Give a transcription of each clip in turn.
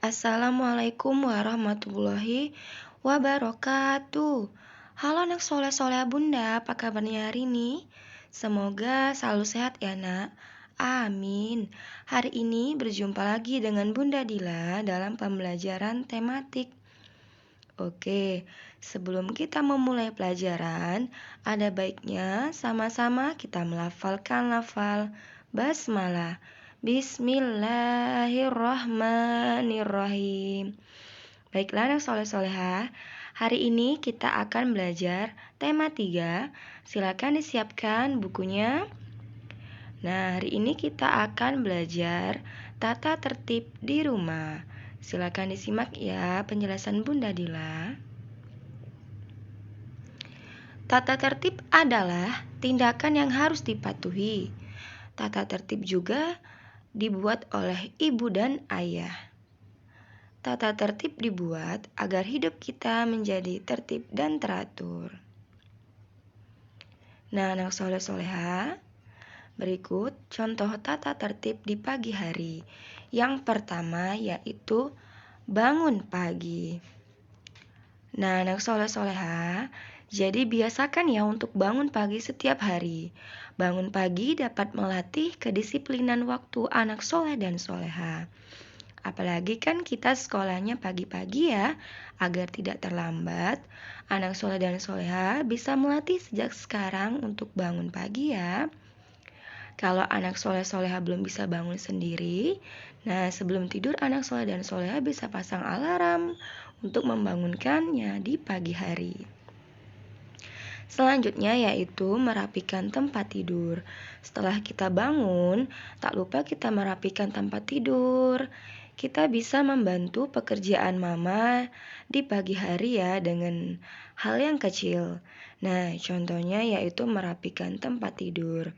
Assalamualaikum warahmatullahi wabarakatuh. Halo anak soleh-soleh bunda, apa kabarnya hari ini? Semoga selalu sehat ya nak. Amin. Hari ini berjumpa lagi dengan Bunda Dila dalam pembelajaran tematik. Oke, sebelum kita memulai pelajaran, ada baiknya sama-sama kita melafalkan lafal basmalah. Bismillahirrahmanirrahim. Baiklah anak soleh-soleha, hari ini kita akan belajar tema 3. Silakan disiapkan bukunya. Nah, hari ini kita akan belajar tata tertib di rumah. Silakan disimak ya penjelasan Bunda Dila. Tata tertib adalah tindakan yang harus dipatuhi. Tata tertib juga dibuat oleh ibu dan ayah. Tata tertib dibuat agar hidup kita menjadi tertib dan teratur. Nah, anak soleh-soleha, berikut contoh tata tertib di pagi hari. Yang pertama yaitu bangun pagi. Nah, anak soleh-soleha, jadi biasakan ya untuk bangun pagi setiap hari. Bangun pagi dapat melatih kedisiplinan waktu anak soleh dan soleha. Apalagi kan kita sekolahnya pagi-pagi ya, agar tidak terlambat. Anak soleh dan soleha bisa melatih sejak sekarang untuk bangun pagi ya. Kalau anak soleh-soleha belum bisa bangun sendiri, nah sebelum tidur anak soleh dan soleha bisa pasang alarm untuk membangunkannya di pagi hari. Selanjutnya yaitu merapikan tempat tidur. Setelah kita bangun, tak lupa kita merapikan tempat tidur. Kita bisa membantu pekerjaan mama di pagi hari ya dengan hal yang kecil. Nah, contohnya yaitu merapikan tempat tidur.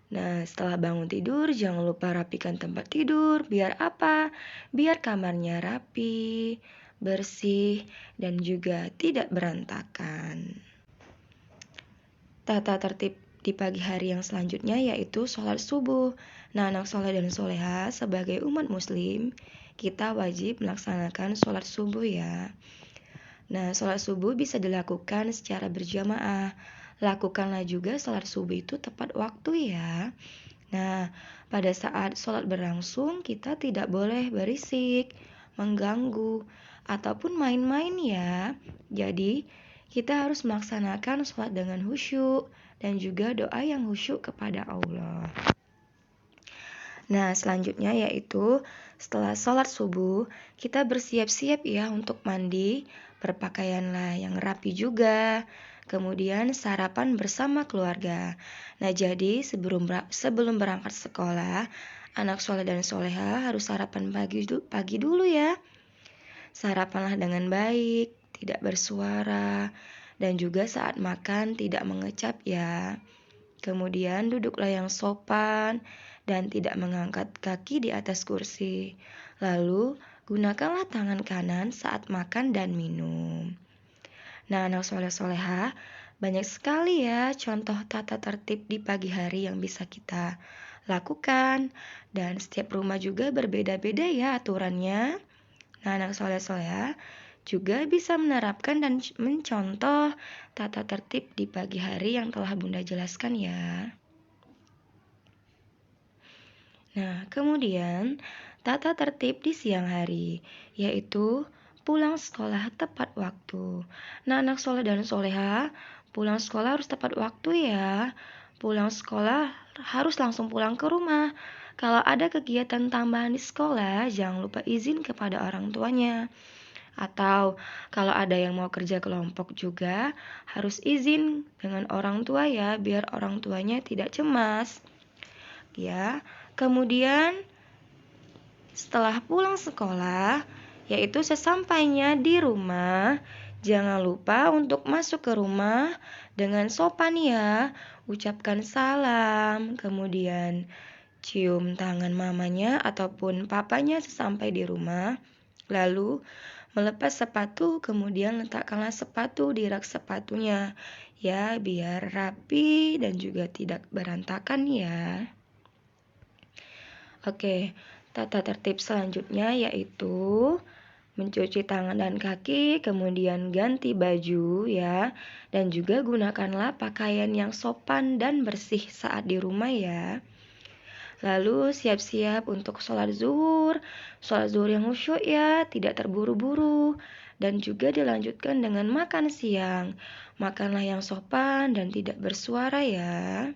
Nah, setelah bangun tidur, jangan lupa rapikan tempat tidur. Biar apa? Biar kamarnya rapi, bersih, dan juga tidak berantakan. Tata tertib di pagi hari yang selanjutnya yaitu sholat subuh. Nah, anak soleh dan soleha sebagai umat muslim, kita wajib melaksanakan sholat subuh ya. Nah, sholat subuh bisa dilakukan secara berjamaah. Lakukanlah juga sholat subuh itu tepat waktu ya. Nah, pada saat sholat berlangsung, kita tidak boleh berisik, mengganggu, ataupun main-main ya. Jadi, kita harus melaksanakan sholat dengan khusyuk dan juga doa yang khusyuk kepada Allah. Nah, selanjutnya yaitu setelah sholat subuh, kita bersiap-siap ya untuk mandi, berpakaianlah yang rapi juga, kemudian sarapan bersama keluarga. Nah, jadi sebelum berangkat sekolah, anak soleh dan soleha harus sarapan pagi dulu ya. Sarapanlah dengan baik, tidak bersuara, dan juga saat makan tidak mengecap ya. Kemudian duduklah yang sopan dan tidak mengangkat kaki di atas kursi. Lalu gunakanlah tangan kanan saat makan dan minum. Nah, anak soleh-soleha, banyak sekali ya contoh tata tertib di pagi hari yang bisa kita lakukan. Dan setiap rumah juga berbeda-beda ya aturannya. Nah, anak soleh-soleha juga bisa menerapkan dan mencontoh tata tertib di pagi hari yang telah Bunda jelaskan ya. Nah, kemudian tata tertib di siang hari, yaitu pulang sekolah tepat waktu. Nah, anak soleh dan soleha, pulang sekolah harus tepat waktu ya. Pulang sekolah harus langsung pulang ke rumah. Kalau ada kegiatan tambahan di sekolah, jangan lupa izin kepada orang tuanya. Atau kalau ada yang mau kerja kelompok juga, harus izin dengan orang tua ya, biar orang tuanya tidak cemas. Ya, kemudian setelah pulang sekolah, yaitu sesampainya di rumah, jangan lupa untuk masuk ke rumah dengan sopan ya. Ucapkan salam, kemudian cium tangan mamanya ataupun papanya sesampai di rumah. Lalu melepas sepatu, kemudian letakkanlah sepatu di rak sepatunya ya, biar rapi dan juga tidak berantakan ya. Oke, Tata tertib selanjutnya yaitu mencuci tangan dan kaki, kemudian ganti baju ya, dan juga gunakanlah pakaian yang sopan dan bersih saat di rumah ya. Lalu siap-siap untuk sholat zuhur yang khusyuk ya, tidak terburu-buru. Dan juga dilanjutkan dengan makan siang. Makanlah yang sopan dan tidak bersuara ya.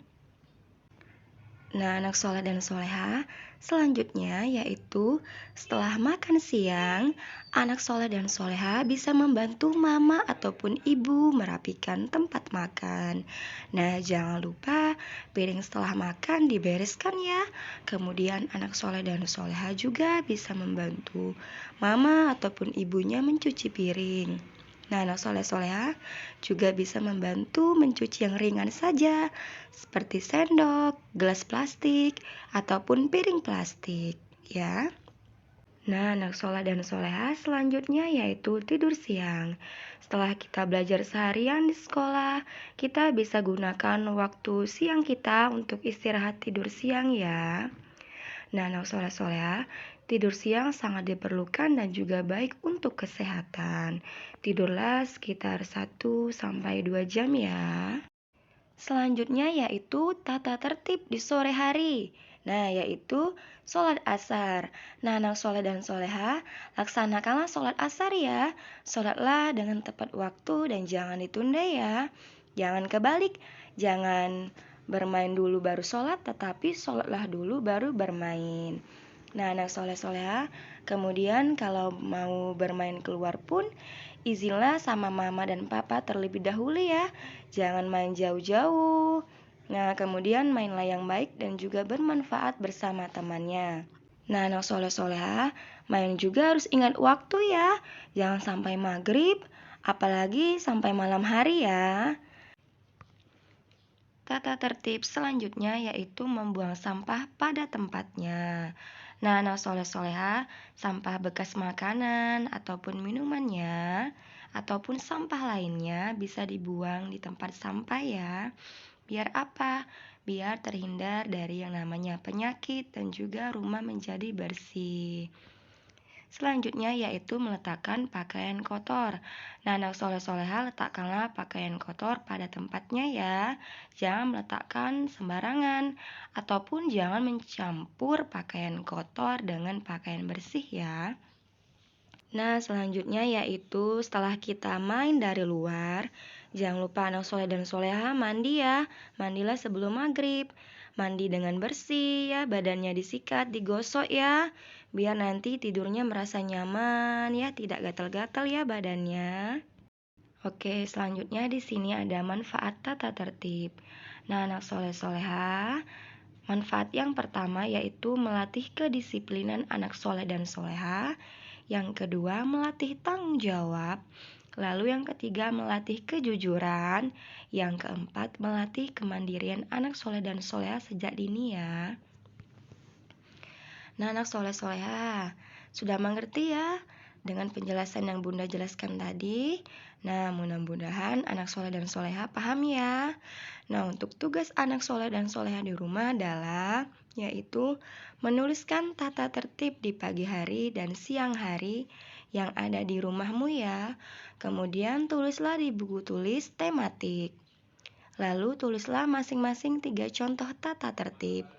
Nah, anak soleh dan soleha, selanjutnya yaitu setelah makan siang, anak soleh dan soleha bisa membantu mama ataupun ibu merapikan tempat makan. Nah, jangan lupa piring setelah makan dibereskan ya. Kemudian anak soleh dan soleha juga bisa membantu mama ataupun ibunya mencuci piring. Nah, anak soleh-soleha juga bisa membantu mencuci yang ringan saja, seperti sendok, gelas plastik, ataupun piring plastik, ya. Nah, anak soleh dan soleha selanjutnya yaitu tidur siang. Setelah kita belajar seharian di sekolah, kita bisa gunakan waktu siang kita untuk istirahat tidur siang ya. Nah, anak soleh-soleha, tidur siang sangat diperlukan dan juga baik untuk kesehatan. Tidurlah sekitar 1-2 jam ya. Selanjutnya yaitu tata tertib di sore hari. Nah, yaitu sholat asar. Nah, anak soleh dan soleha, laksanakanlah sholat asar ya. Sholatlah dengan tepat waktu dan jangan ditunda ya. Jangan kebalik, jangan bermain dulu baru sholat, tetapi sholatlah dulu baru bermain. Nah, anak soleh-soleha, kemudian kalau mau bermain keluar pun, izinlah sama mama dan papa terlebih dahulu ya. Jangan main jauh-jauh. Nah, kemudian mainlah yang baik dan juga bermanfaat bersama temannya. Nah, anak soleh-soleha, main juga harus ingat waktu ya. Jangan sampai maghrib, apalagi sampai malam hari ya. Tata tertib selanjutnya yaitu membuang sampah pada tempatnya. Nah, anak soleh-soleha, sampah bekas makanan ataupun minumannya, ataupun sampah lainnya bisa dibuang di tempat sampah ya. Biar apa? Biar terhindar dari yang namanya penyakit dan juga rumah menjadi bersih. Selanjutnya yaitu meletakkan pakaian kotor. Nah, anak soleh-soleha, letakkanlah pakaian kotor pada tempatnya ya. Jangan meletakkan sembarangan ataupun jangan mencampur pakaian kotor dengan pakaian bersih ya. Nah, selanjutnya yaitu setelah kita main dari luar, jangan lupa anak soleh dan soleha mandi ya. Mandilah sebelum maghrib. Mandi dengan bersih ya, badannya disikat, digosok ya. Biar nanti tidurnya merasa nyaman ya, tidak gatal-gatal ya badannya. Oke, selanjutnya di sini ada manfaat tata tertib. Nah, anak soleh-soleha, manfaat yang pertama yaitu melatih kedisiplinan anak soleh dan soleha. Yang kedua, melatih tanggung jawab. Lalu yang ketiga, melatih kejujuran. Yang keempat, melatih kemandirian anak soleh dan soleha sejak dini ya. Nah, anak soleh-soleha, sudah mengerti ya dengan penjelasan yang Bunda jelaskan tadi? Nah, mudah-mudahan anak soleh dan soleha paham ya. Nah, untuk tugas anak soleh dan soleha di rumah adalah yaitu menuliskan tata tertib di pagi hari dan siang hari yang ada di rumahmu ya. Kemudian tulislah di buku tulis tematik. Lalu tulislah masing-masing 3 contoh tata tertib.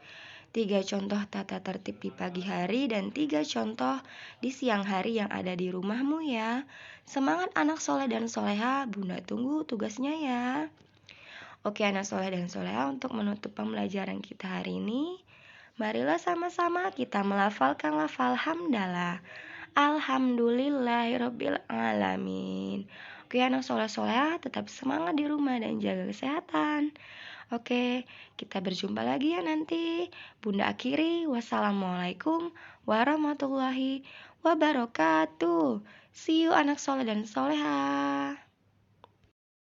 3 contoh tata tertib di pagi hari dan 3 contoh di siang hari yang ada di rumahmu ya. Semangat anak soleh dan soleha, Bunda tunggu tugasnya ya. Oke anak soleh dan soleha, untuk menutup pembelajaran kita hari ini, marilah sama-sama kita melafalkan lafal hamdalah. Alhamdulillahirabbil alamin. Oke anak soleh-soleha, tetap semangat di rumah dan jaga kesehatan. Oke, kita berjumpa lagi ya nanti. Bunda akhiri, wassalamualaikum warahmatullahi wabarakatuh. See you anak soleh dan soleha.